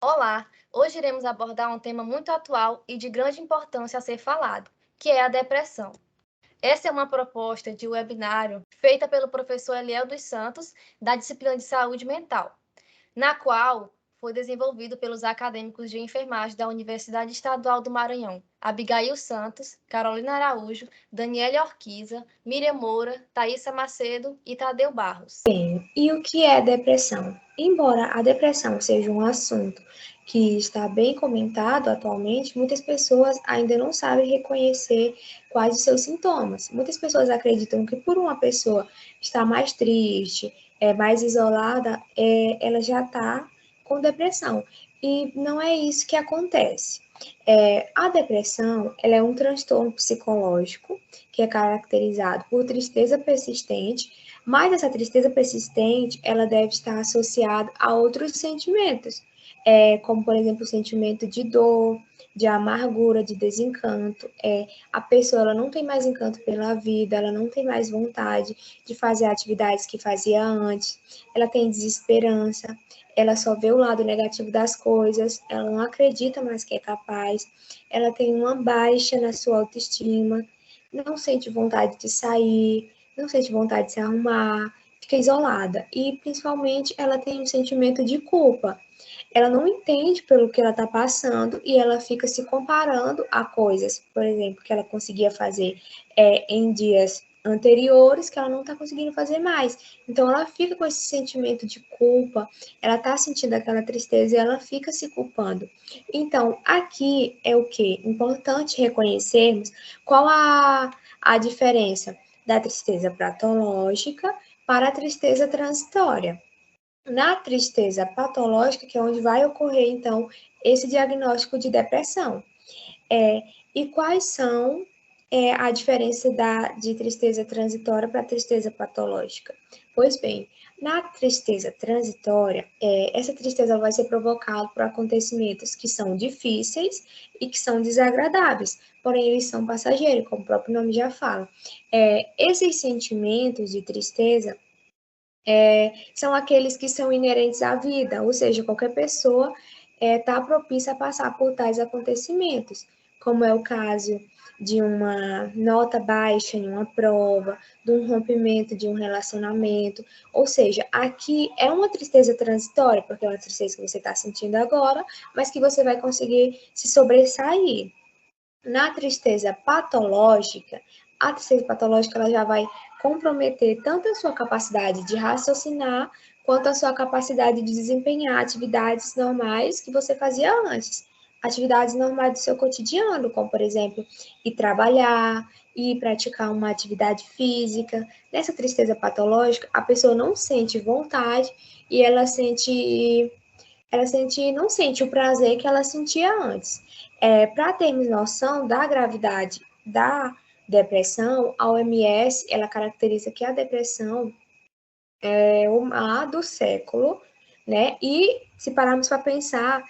Olá! Hoje iremos abordar um tema muito atual e de grande importância a ser falado, que é a depressão. Essa é uma proposta de webinário feita pelo professor Eliel dos Santos, da disciplina de Saúde Mental, na qual foi desenvolvido pelos acadêmicos de enfermagem da Universidade Estadual do Maranhão, Abigail Santos, Carolina Araújo, Daniele Orquiza, Miriam Moura, Thaisa Macedo e Tadeu Barros. E o que é depressão? Embora a depressão seja um assunto que está bem comentado atualmente, muitas pessoas ainda não sabem reconhecer quais os seus sintomas. Muitas pessoas acreditam que por uma pessoa estar mais triste, mais isolada, ela já está com depressão. E não é isso que acontece. A depressão, ela é um transtorno psicológico que é caracterizado por tristeza persistente, mas essa tristeza persistente, ela deve estar associada a outros sentimentos, como, por exemplo, o sentimento de dor, de amargura, de desencanto. A pessoa ela não tem mais encanto pela vida, ela não tem mais vontade de fazer atividades que fazia antes, ela tem desesperança, ela só vê o lado negativo das coisas, ela não acredita mais que é capaz, ela tem uma baixa na sua autoestima, não sente vontade de sair, não sente vontade de se arrumar, fica isolada. E, principalmente, ela tem um sentimento de culpa. Ela não entende pelo que ela está passando e ela fica se comparando a coisas, por exemplo, que ela conseguia fazer em dias anteriores que ela não está conseguindo fazer mais. Então ela fica com esse sentimento de culpa, ela está sentindo aquela tristeza e ela fica se culpando. Então aqui é o que? Importante reconhecermos qual a diferença da tristeza patológica para a tristeza transitória. Na tristeza patológica, que é onde vai ocorrer, então, esse diagnóstico de depressão. E quais são a diferença de tristeza transitória para tristeza patológica? Pois bem, na tristeza transitória, essa tristeza vai ser provocada por acontecimentos que são difíceis e que são desagradáveis, porém eles são passageiros, como o próprio nome já fala. Esses sentimentos de tristeza são aqueles que são inerentes à vida, ou seja, qualquer pessoa está propícia a passar por tais acontecimentos, como é o caso de uma nota baixa em uma prova, de um rompimento de um relacionamento, ou seja, aqui é uma tristeza transitória, porque é uma tristeza que você está sentindo agora, mas que você vai conseguir se sobressair. Na tristeza patológica, a tristeza patológica ela já vai comprometer tanto a sua capacidade de raciocinar, quanto a sua capacidade de desempenhar atividades normais que você fazia antes. Atividades normais do seu cotidiano, como, por exemplo, ir trabalhar, ir praticar uma atividade física. Nessa tristeza patológica, a pessoa não sente vontade e não sente o prazer que ela sentia antes. Para termos noção da gravidade da depressão, a OMS ela caracteriza que a depressão é o mal do século, né? E se pararmos para pensar,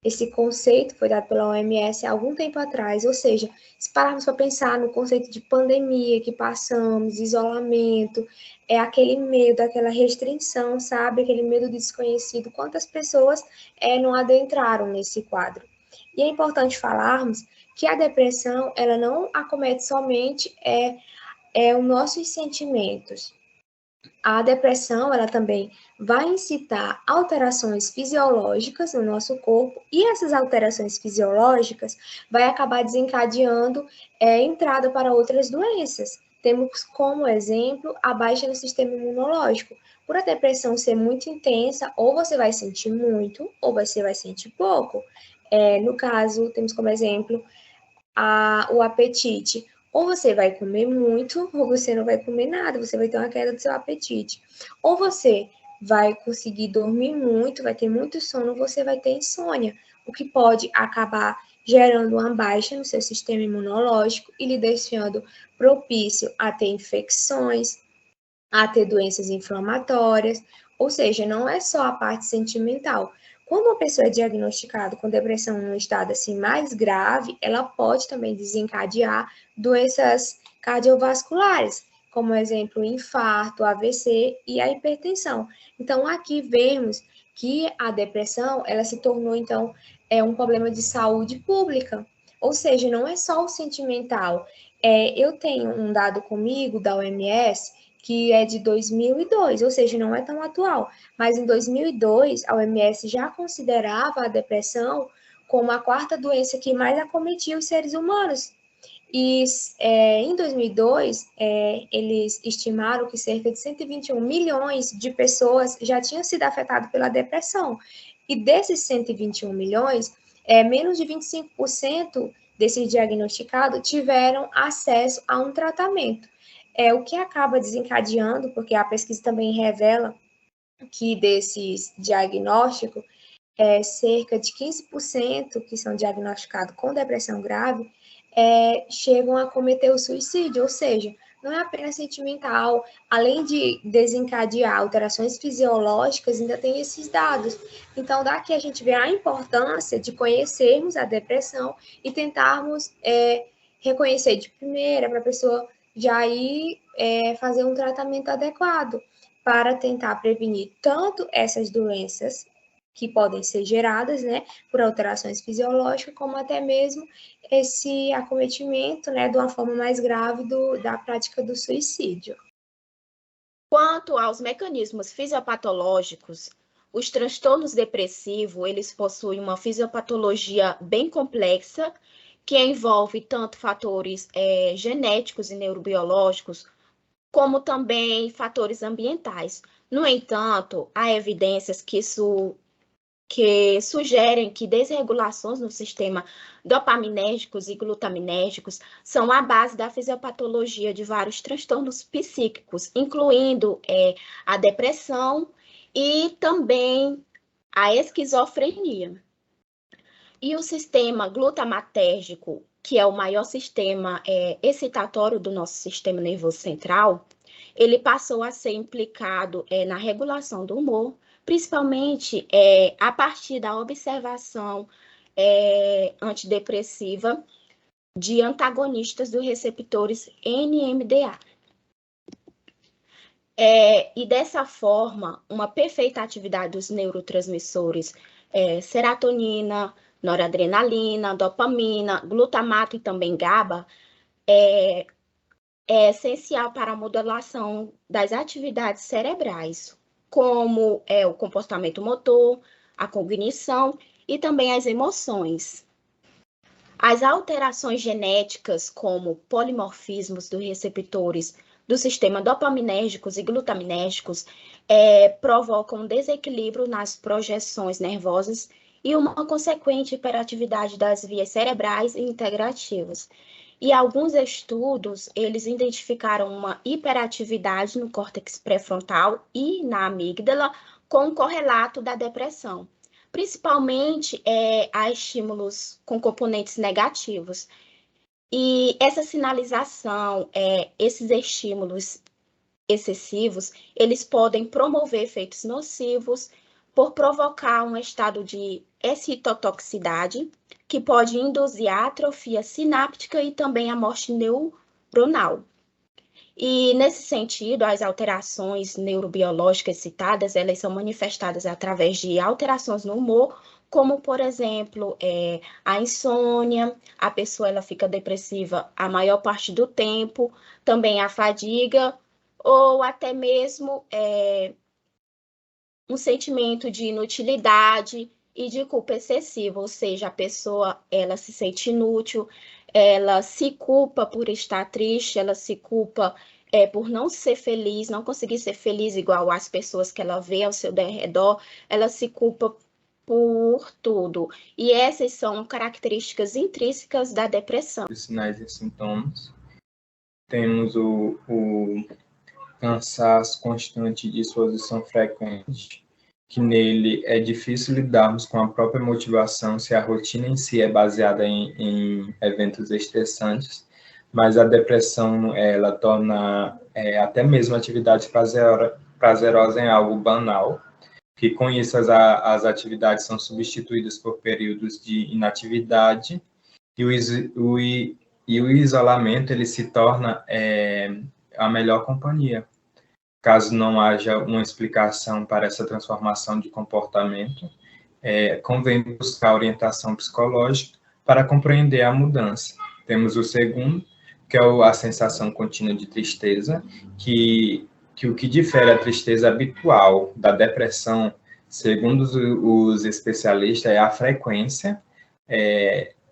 esse conceito foi dado pela OMS há algum tempo atrás, ou seja, se pararmos para pensar no conceito de pandemia que passamos, isolamento, é aquele medo, aquela restrição, sabe? Aquele medo do desconhecido. Quantas pessoas não adentraram nesse quadro? E é importante falarmos que a depressão, ela não acomete somente os nossos sentimentos, a depressão, ela também vai incitar alterações fisiológicas no nosso corpo e essas alterações fisiológicas vai acabar desencadeando entrada para outras doenças. Temos como exemplo a baixa no sistema imunológico. Por a depressão ser muito intensa, ou você vai sentir muito, ou você vai sentir pouco. No caso, temos como exemplo o apetite. Ou você vai comer muito, ou você não vai comer nada, você vai ter uma queda do seu apetite. Ou você vai conseguir dormir muito, vai ter muito sono, ou você vai ter insônia, o que pode acabar gerando uma baixa no seu sistema imunológico e lhe deixando propício a ter infecções, a ter doenças inflamatórias, ou seja, não é só a parte sentimental. Quando uma pessoa é diagnosticada com depressão em um estado assim mais grave, ela pode também desencadear doenças cardiovasculares, como exemplo, o infarto, o AVC e a hipertensão. Então, aqui vemos que a depressão, ela se tornou, então, um problema de saúde pública. Ou seja, não é só o sentimental. Eu tenho um dado comigo da OMS que é de 2002, ou seja, não é tão atual. Mas em 2002, a OMS já considerava a depressão como a quarta doença que mais acometia os seres humanos. E em 2002, eles estimaram que cerca de 121 milhões de pessoas já tinham sido afetadas pela depressão. E desses 121 milhões, menos de 25% desses diagnosticados tiveram acesso a um tratamento. O que acaba desencadeando, porque a pesquisa também revela que desses diagnósticos, cerca de 15% que são diagnosticados com depressão grave chegam a cometer o suicídio, ou seja, não é apenas sentimental, além de desencadear alterações fisiológicas, ainda tem esses dados. Então, daqui a gente vê a importância de conhecermos a depressão e tentarmos reconhecer de primeira, para a pessoa já ir fazer um tratamento adequado, para tentar prevenir tanto essas doenças que podem ser geradas, né, por alterações fisiológicas, como até mesmo esse acometimento, né, de uma forma mais grave da prática do suicídio. Quanto aos mecanismos fisiopatológicos, os transtornos depressivos, eles possuem uma fisiopatologia bem complexa, que envolve tanto fatores genéticos e neurobiológicos, como também fatores ambientais. No entanto, há evidências que sugerem que desregulações no sistema dopaminérgicos e glutaminérgicos são a base da fisiopatologia de vários transtornos psíquicos, incluindo a depressão e também a esquizofrenia. E o sistema glutamatérgico, que é o maior sistema excitatório do nosso sistema nervoso central, ele passou a ser implicado na regulação do humor, principalmente a partir da observação antidepressiva de antagonistas dos receptores NMDA. E dessa forma, uma perfeita atividade dos neurotransmissores serotonina, noradrenalina, dopamina, glutamato e também GABA é essencial para a modulação das atividades cerebrais, como o comportamento motor, a cognição e também as emoções. As alterações genéticas, como polimorfismos dos receptores do sistema dopaminérgicos e glutaminérgicos, provocam desequilíbrio nas projeções nervosas e uma consequente hiperatividade das vias cerebrais e integrativas. E alguns estudos, eles identificaram uma hiperatividade no córtex pré-frontal e na amígdala com correlato da depressão, principalmente a estímulos com componentes negativos. E essa sinalização, esses estímulos excessivos, eles podem promover efeitos nocivos por provocar um estado de excitotoxicidade, que pode induzir a atrofia sináptica e também a morte neuronal. E, nesse sentido, as alterações neurobiológicas citadas, elas são manifestadas através de alterações no humor, como, por exemplo, a insônia, a pessoa ela fica depressiva a maior parte do tempo, também a fadiga, ou até mesmo um sentimento de inutilidade e de culpa excessiva, ou seja, a pessoa ela se sente inútil, ela se culpa por estar triste, ela se culpa por não ser feliz, não conseguir ser feliz igual as pessoas que ela vê ao seu redor, ela se culpa por tudo. E essas são características intrínsecas da depressão. Os sinais e sintomas. Temos o cansaço constante e disposição frequente, que nele é difícil lidarmos com a própria motivação se a rotina em si é baseada em eventos estressantes, mas a depressão ela torna até mesmo a atividade prazerosa em algo banal, que com isso as atividades são substituídas por períodos de inatividade e o isolamento ele se torna a melhor companhia. Caso não haja uma explicação para essa transformação de comportamento, convém buscar orientação psicológica para compreender a mudança. Temos o segundo, que é a sensação contínua de tristeza, que o que difere a tristeza habitual da depressão, segundo os especialistas, é a frequência,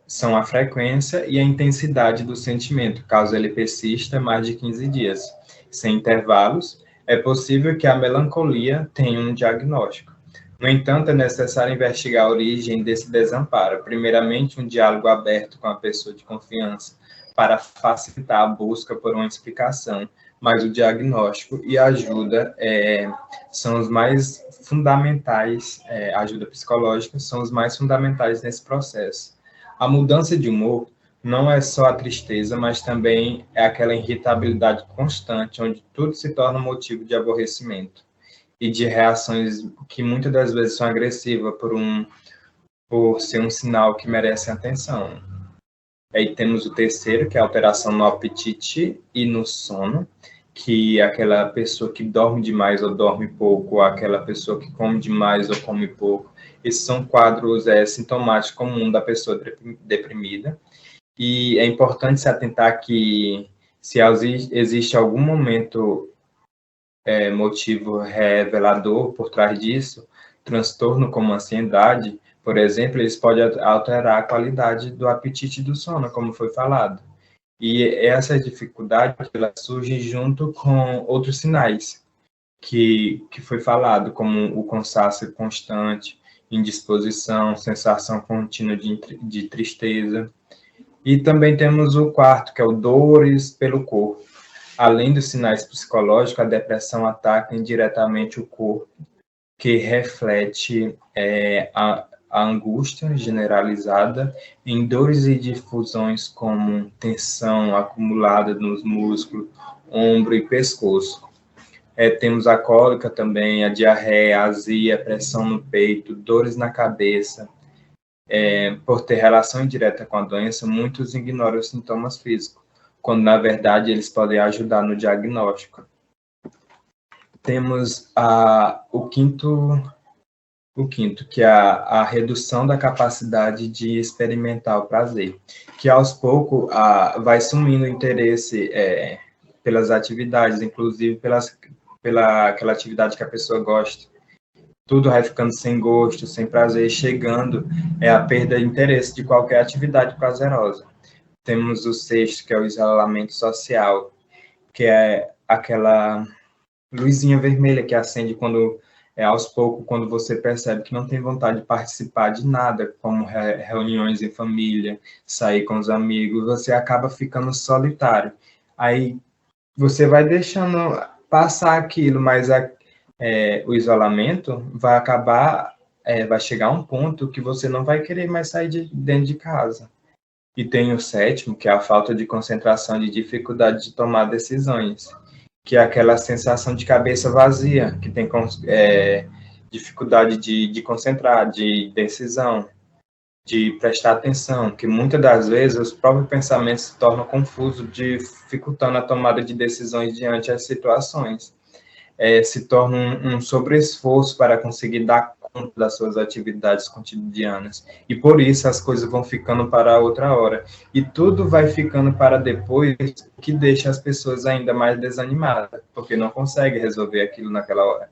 são a frequência e a intensidade do sentimento, caso ele persista mais de 15 dias, sem intervalos. É possível que a melancolia tenha um diagnóstico. No entanto, é necessário investigar a origem desse desamparo. Primeiramente, um diálogo aberto com a pessoa de confiança para facilitar a busca por uma explicação, mas o diagnóstico e a ajuda são os mais fundamentais, a ajuda psicológica são os mais fundamentais nesse processo. A mudança de humor não é só a tristeza, mas também é aquela irritabilidade constante, onde tudo se torna motivo de aborrecimento e de reações que muitas das vezes são agressivas por ser um sinal que merece atenção. Aí temos o terceiro, que é a alteração no apetite e no sono, que é aquela pessoa que dorme demais ou dorme pouco, ou aquela pessoa que come demais ou come pouco. Esses são quadros sintomáticos comuns da pessoa deprimida. E é importante se atentar que se existe algum momento motivo revelador por trás disso, transtorno como ansiedade, por exemplo, eles podem alterar a qualidade do apetite e do sono, como foi falado. E essa dificuldade ela surge junto com outros sinais que foi falado, como o cansaço constante, indisposição, sensação contínua de tristeza. E também temos o quarto, que é o dores pelo corpo. Além dos sinais psicológicos, a depressão ataca indiretamente o corpo, que reflete a angústia generalizada em dores e difusões como tensão acumulada nos músculos, ombro e pescoço. Temos a cólica também, a diarreia, a azia, pressão no peito, dores na cabeça. Por ter relação indireta com a doença, muitos ignoram os sintomas físicos, quando na verdade eles podem ajudar no diagnóstico. Temos o quinto, que é a redução da capacidade de experimentar o prazer, que aos poucos vai sumindo o interesse pelas atividades, inclusive pela aquela atividade que a pessoa gosta. Tudo vai ficando sem gosto, sem prazer, chegando a perda de interesse de qualquer atividade prazerosa. Temos o sexto, que é o isolamento social, que é aquela luzinha vermelha que acende quando, aos poucos, quando você percebe que não tem vontade de participar de nada, como reuniões em família, sair com os amigos, você acaba ficando solitário. Aí você vai deixando passar aquilo, mas o isolamento vai acabar, vai chegar a um ponto que você não vai querer mais sair de dentro de casa. E tem o sétimo, que é a falta de concentração, de dificuldade de tomar decisões, que é aquela sensação de cabeça vazia, que tem dificuldade de concentrar, de decisão, de prestar atenção, que muitas das vezes os próprios pensamentos se tornam confusos, dificultando a tomada de decisões diante das situações. Se torna um sobreesforço para conseguir dar conta das suas atividades cotidianas. E por isso as coisas vão ficando para outra hora. E tudo vai ficando para depois, que deixa as pessoas ainda mais desanimadas, porque não conseguem resolver aquilo naquela hora.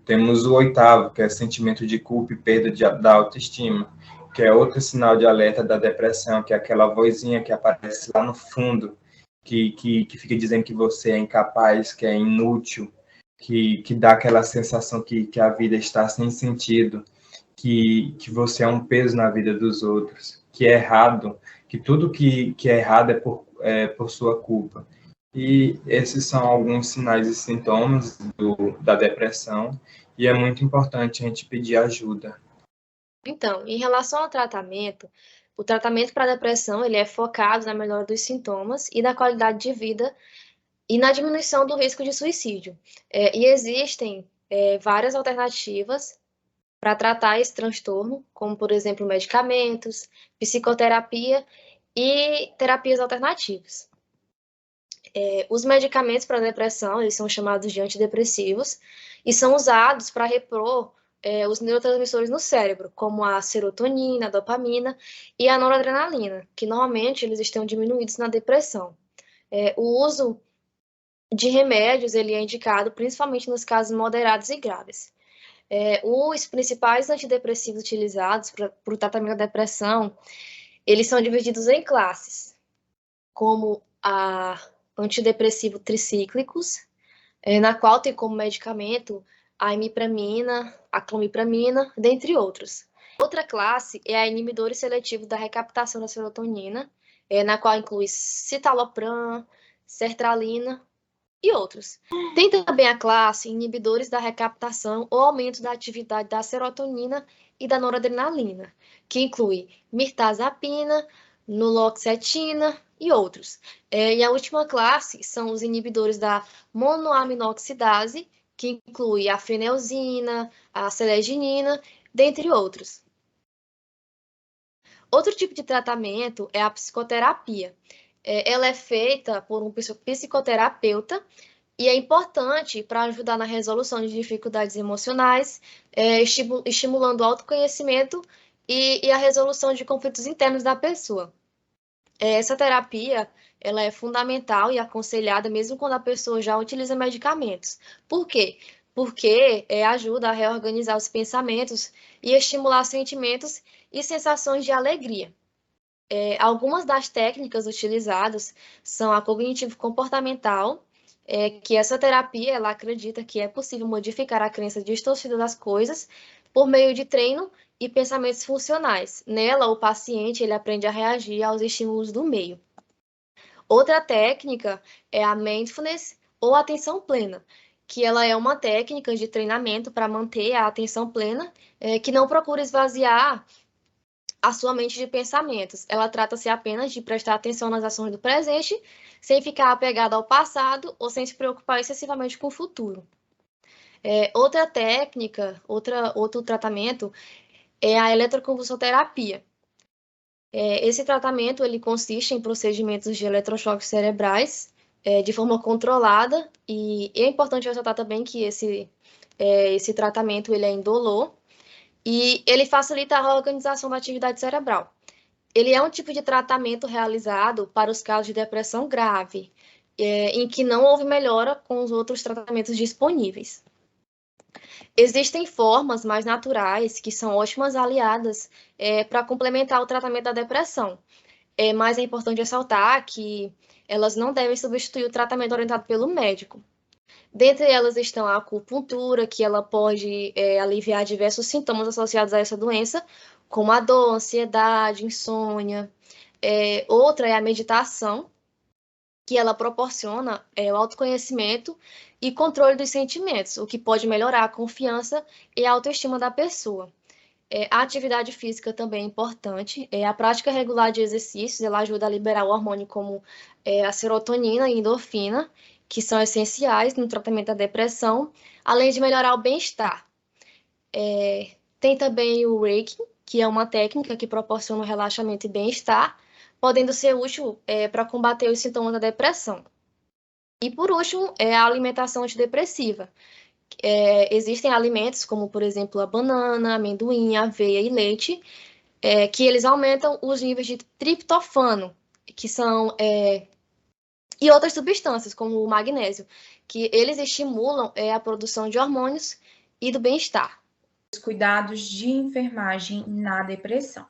Temos o oitavo, que é sentimento de culpa e perda da autoestima, que é outro sinal de alerta da depressão, que é aquela vozinha que aparece lá no fundo, que fica dizendo que você é incapaz, que é inútil, que dá aquela sensação que a vida está sem sentido, que você é um peso na vida dos outros, que é errado, que tudo que é errado é por sua culpa. E esses são alguns sinais e sintomas da depressão, e é muito importante a gente pedir ajuda. Então, em relação ao tratamento, o tratamento para a depressão ele é focado na melhora dos sintomas e da qualidade de vida e na diminuição do risco de suicídio. E existem várias alternativas para tratar esse transtorno, como, por exemplo, medicamentos, psicoterapia e terapias alternativas. Os medicamentos para depressão, eles são chamados de antidepressivos e são usados para repor os neurotransmissores no cérebro, como a serotonina, a dopamina e a noradrenalina, que normalmente eles estão diminuídos na depressão. O uso de remédios ele é indicado principalmente nos casos moderados e graves. Os principais antidepressivos utilizados para o tratamento da depressão, eles são divididos em classes, como a antidepressivo tricíclicos, na qual tem como medicamento a imipramina, a clomipramina, dentre outros. Outra classe é a inibidores seletivos da recaptação da serotonina, na qual inclui citalopram, sertralina e outros. Tem também a classe inibidores da recaptação ou aumento da atividade da serotonina e da noradrenalina, que inclui mirtazapina, nuloxetina e outros. E a última classe são os inibidores da monoaminoxidase, que inclui a fenelzina, a seleginina, dentre outros. Outro tipo de tratamento é a psicoterapia. Ela é feita por um psicoterapeuta e é importante para ajudar na resolução de dificuldades emocionais, estimulando o autoconhecimento e a resolução de conflitos internos da pessoa. Essa terapia ela é fundamental e aconselhada mesmo quando a pessoa já utiliza medicamentos. Por quê? Porque ajuda a reorganizar os pensamentos e estimular sentimentos e sensações de alegria. Algumas das técnicas utilizadas são a cognitivo-comportamental, que essa terapia ela acredita que é possível modificar a crença distorcida das coisas por meio de treino e pensamentos funcionais. Nela, o paciente ele aprende a reagir aos estímulos do meio. Outra técnica é a mindfulness ou atenção plena, que ela é uma técnica de treinamento para manter a atenção plena, que não procura esvaziar a sua mente de pensamentos. Ela trata-se apenas de prestar atenção nas ações do presente, sem ficar apegado ao passado ou sem se preocupar excessivamente com o futuro. Outra técnica, outro tratamento é a eletroconvulsoterapia. Esse tratamento ele consiste em procedimentos de eletrochoques cerebrais de forma controlada e é importante ressaltar também que esse tratamento ele é indolor e ele facilita a reorganização da atividade cerebral. Ele é um tipo de tratamento realizado para os casos de depressão grave, em que não houve melhora com os outros tratamentos disponíveis. Existem formas mais naturais que são ótimas aliadas para complementar o tratamento da depressão, mas é importante ressaltar que elas não devem substituir o tratamento orientado pelo médico. Dentre elas estão a acupuntura, que ela pode aliviar diversos sintomas associados a essa doença, como a dor, ansiedade, insônia. Outra é a meditação, que ela proporciona o autoconhecimento e controle dos sentimentos, o que pode melhorar a confiança e a autoestima da pessoa. A atividade física também é importante. A prática regular de exercícios ela ajuda a liberar o hormônio como a serotonina e endorfina, que são essenciais no tratamento da depressão, além de melhorar o bem-estar. Tem também o Reiki, que é uma técnica que proporciona relaxamento e bem-estar, podendo ser útil para combater os sintomas da depressão. E, por último, a alimentação antidepressiva. Existem alimentos como, por exemplo, a banana, amendoim, aveia e leite, que eles aumentam os níveis de triptofano, que são... e outras substâncias, como o magnésio, que eles estimulam a produção de hormônios e do bem-estar. Os cuidados de enfermagem na depressão.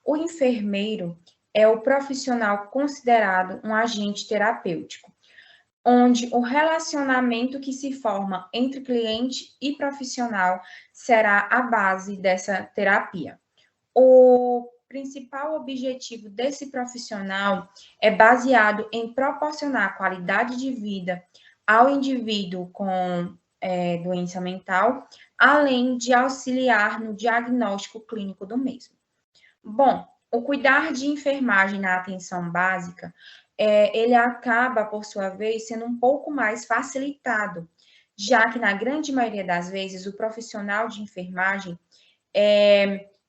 O enfermeiro é o profissional considerado um agente terapêutico, onde o relacionamento que se forma entre cliente e profissional será a base dessa terapia. O principal objetivo desse profissional é baseado em proporcionar qualidade de vida ao indivíduo com doença mental, além de auxiliar no diagnóstico clínico do mesmo. Bom, o cuidar de enfermagem na atenção básica, ele acaba, por sua vez, sendo um pouco mais facilitado, já que, na grande maioria das vezes, o profissional de enfermagem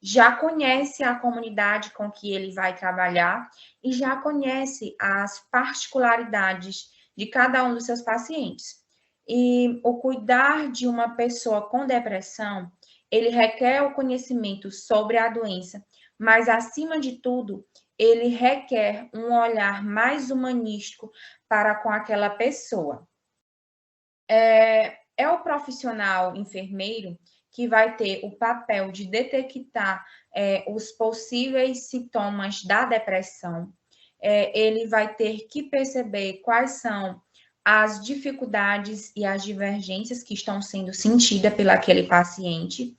já conhece a comunidade com que ele vai trabalhar e já conhece as particularidades de cada um dos seus pacientes. E o cuidar de uma pessoa com depressão, ele requer o conhecimento sobre a doença, mas, acima de tudo, ele requer um olhar mais humanístico para com aquela pessoa. É o profissional enfermeiro que vai ter o papel de detectar os possíveis sintomas da depressão. Ele vai ter que perceber quais são as dificuldades e as divergências que estão sendo sentidas pelo aquele paciente,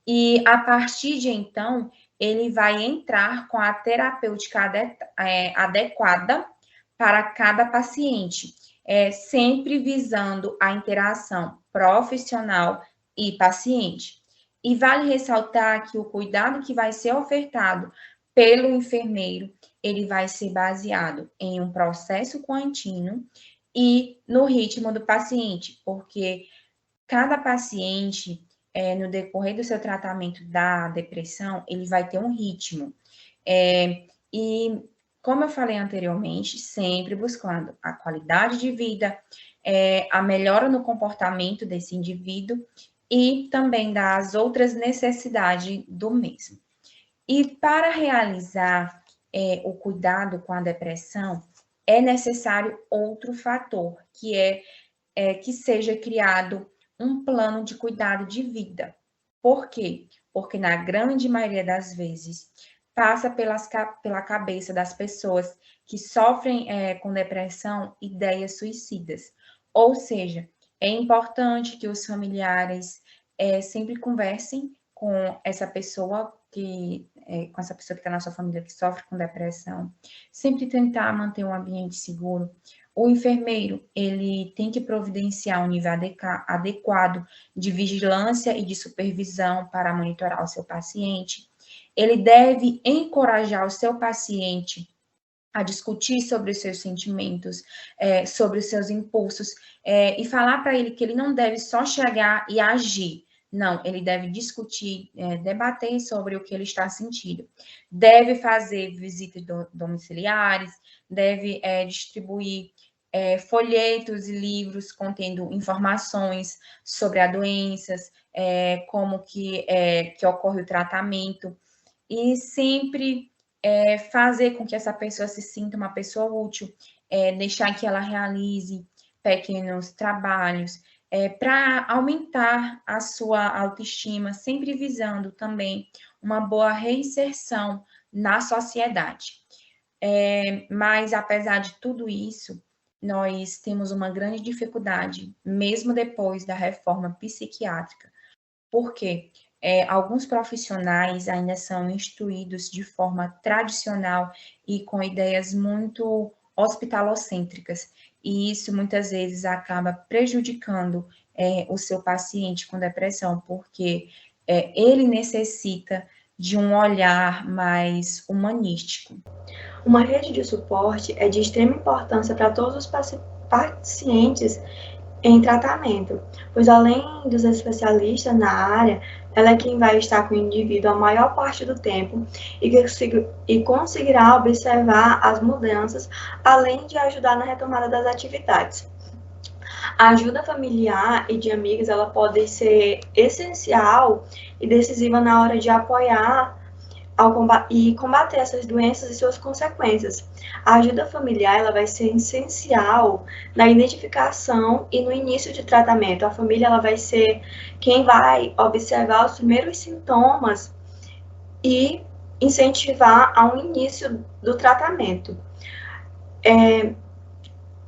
e a partir de então, ele vai entrar com a terapêutica adequada para cada paciente, sempre visando a interação profissional e paciente. E vale ressaltar que o cuidado que vai ser ofertado pelo enfermeiro, ele vai ser baseado em um processo contínuo e no ritmo do paciente, porque cada paciente, no decorrer do seu tratamento da depressão, ele vai ter um ritmo. E, como eu falei anteriormente, sempre buscando a qualidade de vida, a melhora no comportamento desse indivíduo e também das outras necessidades do mesmo. E para realizar o cuidado com a depressão, é necessário outro fator, que que seja criado um plano de cuidado de vida. Por quê? Porque na grande maioria das vezes passa pela cabeça das pessoas que sofrem com depressão ideias suicidas. Ou seja, é importante que os familiares sempre conversem com essa pessoa que está na sua família que sofre com depressão, sempre tentar manter um ambiente seguro. O enfermeiro, ele tem que providenciar um nível adequado de vigilância e de supervisão para monitorar o seu paciente. Ele deve encorajar o seu paciente a discutir sobre os seus sentimentos, sobre os seus impulsos, e falar para ele que ele não deve só chegar e agir. Não, ele deve discutir, debater sobre o que ele está sentindo. Deve fazer visitas domiciliares, deve distribuir folhetos e livros contendo informações sobre as doenças, como que ocorre o tratamento, e sempre fazer com que essa pessoa se sinta uma pessoa útil, deixar que ela realize pequenos trabalhos, para aumentar a sua autoestima, sempre visando também uma boa reinserção na sociedade. Mas, apesar de tudo isso, nós temos uma grande dificuldade, mesmo depois da reforma psiquiátrica, porque alguns profissionais ainda são instruídos de forma tradicional e com ideias muito hospitalocêntricas, e isso muitas vezes acaba prejudicando o seu paciente com depressão, porque ele necessita de um olhar mais humanístico. Uma rede de suporte é de extrema importância para todos os pacientes em tratamento, pois além dos especialistas na área, ela é quem vai estar com o indivíduo a maior parte do tempo e conseguirá observar as mudanças, além de ajudar na retomada das atividades. A ajuda familiar e de amigos, ela pode ser essencial e decisiva na hora de apoiar e combater essas doenças e suas consequências. A ajuda familiar, ela vai ser essencial na identificação e no início de tratamento. A família, ela vai ser quem vai observar os primeiros sintomas e incentivar ao início do tratamento.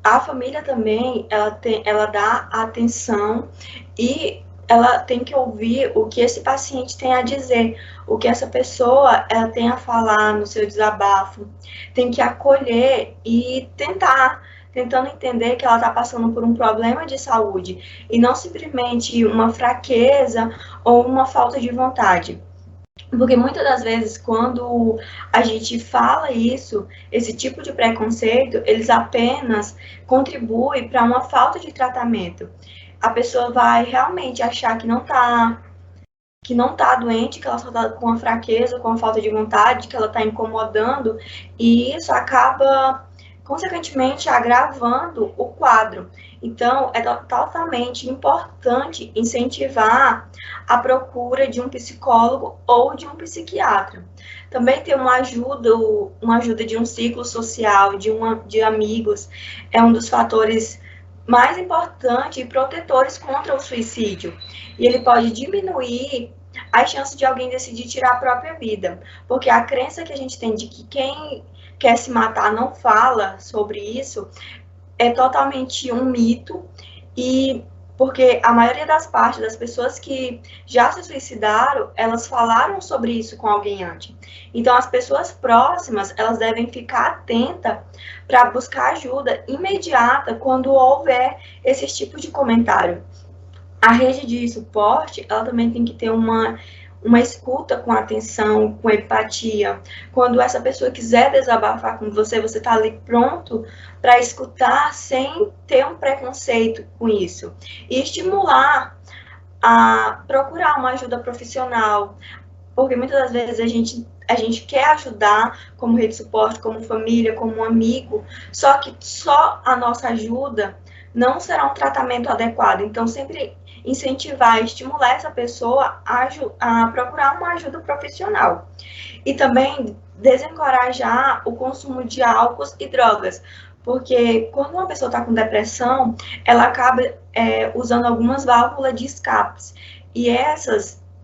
A família também, ela dá atenção e ela tem que ouvir o que esse paciente tem a dizer, o que essa pessoa ela tem a falar no seu desabafo, tem que acolher e tentando entender que ela está passando por um problema de saúde e não simplesmente uma fraqueza ou uma falta de vontade. Porque muitas das vezes, quando a gente fala isso, esse tipo de preconceito, eles apenas contribuem para uma falta de tratamento. A pessoa vai realmente achar que não tá doente, que ela só está com uma fraqueza, com uma falta de vontade, que ela está incomodando, e isso acaba consequentemente agravando o quadro. Então, é totalmente importante incentivar a procura de um psicólogo ou de um psiquiatra. Também ter uma ajuda de um ciclo social, de amigos, é um dos fatores mais importantes e protetores contra o suicídio. E ele pode diminuir as chances de alguém decidir tirar a própria vida, porque a crença que a gente tem de que quem quer se matar não fala sobre isso é totalmente um mito, e porque a maioria das partes das pessoas que já se suicidaram, elas falaram sobre isso com alguém antes. Então, as pessoas próximas, elas devem ficar atentas para buscar ajuda imediata quando houver esse tipo de comentário. A rede de suporte, ela também tem que ter uma escuta com atenção, com empatia. Quando essa pessoa quiser desabafar com você, você está ali pronto para escutar sem ter um preconceito com isso. E estimular a procurar uma ajuda profissional, porque muitas das vezes a gente quer ajudar como rede de suporte, como família, como amigo, só que só a nossa ajuda não será um tratamento adequado. Então, sempre incentivar, estimular essa pessoa a procurar uma ajuda profissional. E também desencorajar o consumo de álcool e drogas, porque quando uma pessoa está com depressão, ela acaba usando algumas válvulas de escapes. E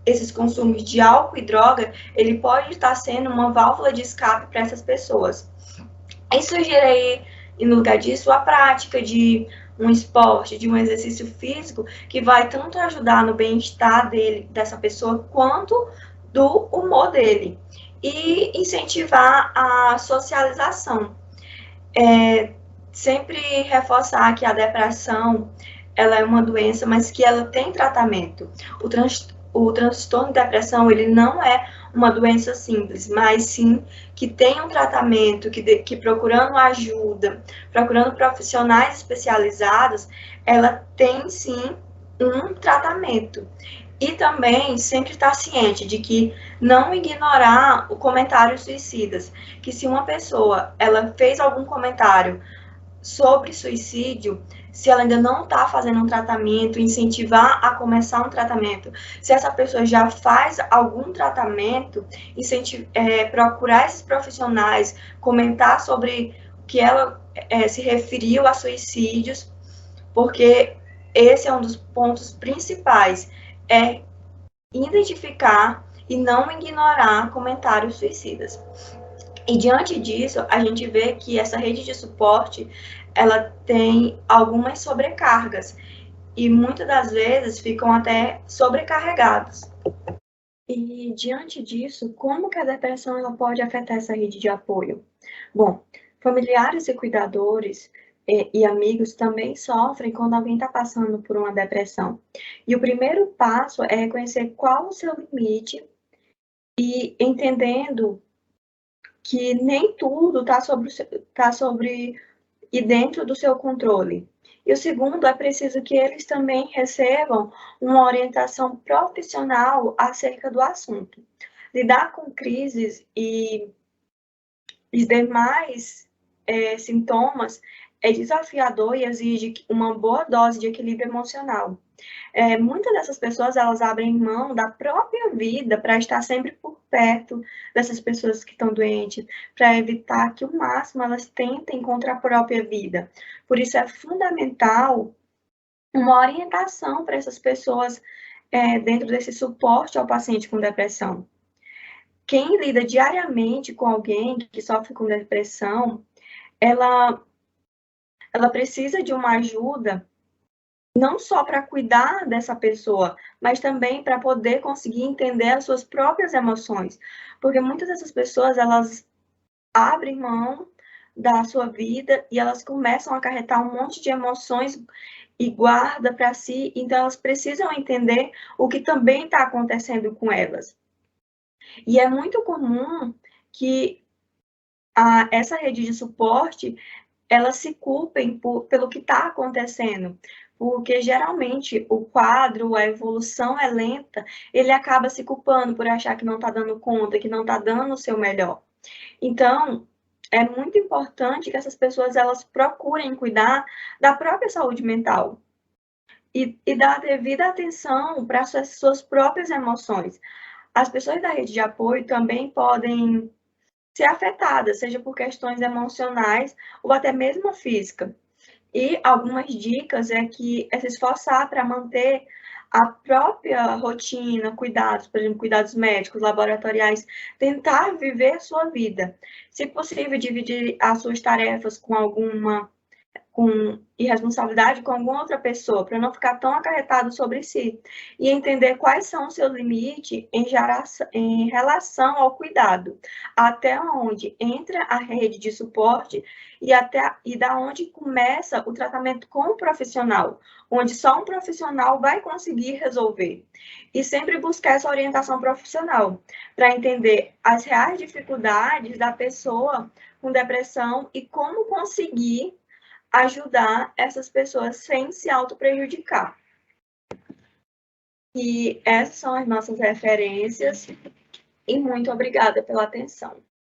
esses consumos de álcool e droga, ele pode estar sendo uma válvula de escape para essas pessoas. E sugerir, no lugar disso, a prática de um esporte, de um exercício físico, que vai tanto ajudar no bem-estar dessa pessoa, quanto do humor dele. E incentivar a socialização. Sempre reforçar que a depressão, ela é uma doença, mas que ela tem tratamento. O transtorno de depressão, ele não é uma doença simples, mas sim que tem um tratamento, que procurando ajuda, procurando profissionais especializados, ela tem sim um tratamento. E também sempre estar ciente de que não ignorar o comentário suicidas, que se uma pessoa ela fez algum comentário sobre suicídio, se ela ainda não está fazendo um tratamento, incentivar a começar um tratamento. Se essa pessoa já faz algum tratamento, procurar esses profissionais, comentar sobre o que ela se referiu a suicídios, porque esse é um dos pontos principais, é identificar e não ignorar comentários suicidas. E diante disso, a gente vê que essa rede de suporte, ela tem algumas sobrecargas e muitas das vezes ficam até sobrecarregados. E diante disso, como que a depressão ela pode afetar essa rede de apoio? Bom, familiares e cuidadores e amigos também sofrem quando alguém está passando por uma depressão. E o primeiro passo é reconhecer qual o seu limite e entendendo que nem tudo está sobre e dentro do seu controle. E o segundo, é preciso que eles também recebam uma orientação profissional acerca do assunto. Lidar com crises e os demais sintomas é desafiador e exige uma boa dose de equilíbrio emocional. Muitas dessas pessoas, elas abrem mão da própria vida para estar sempre por perto dessas pessoas que estão doentes, para evitar que, o máximo, elas tentem contra a própria vida. Por isso, é fundamental uma orientação para essas pessoas dentro desse suporte ao paciente com depressão. Quem lida diariamente com alguém que sofre com depressão, ela precisa de uma ajuda não só para cuidar dessa pessoa, mas também para poder conseguir entender as suas próprias emoções. Porque muitas dessas pessoas, elas abrem mão da sua vida e elas começam a acarretar um monte de emoções e guarda para si, então elas precisam entender o que também está acontecendo com elas. E é muito comum que essa rede de suporte, elas se culpem pelo que está acontecendo, porque geralmente o quadro, a evolução é lenta, ele acaba se culpando por achar que não está dando conta, que não está dando o seu melhor. Então, é muito importante que essas pessoas elas procurem cuidar da própria saúde mental e dar devida atenção para as suas próprias emoções. As pessoas da rede de apoio também podem ser afetadas, seja por questões emocionais ou até mesmo física. E algumas dicas é que é se esforçar para manter a própria rotina, cuidados, por exemplo, cuidados médicos, laboratoriais, tentar viver a sua vida. Se possível, dividir as suas tarefas e responsabilidade com alguma outra pessoa, para não ficar tão acarretado sobre si, e entender quais são os seus limites em relação ao cuidado, até onde entra a rede de suporte e da onde começa o tratamento com o profissional, onde só um profissional vai conseguir resolver. E sempre buscar essa orientação profissional, para entender as reais dificuldades da pessoa com depressão e como conseguir ajudar essas pessoas sem se auto-prejudicar. E essas são as nossas referências e muito obrigada pela atenção.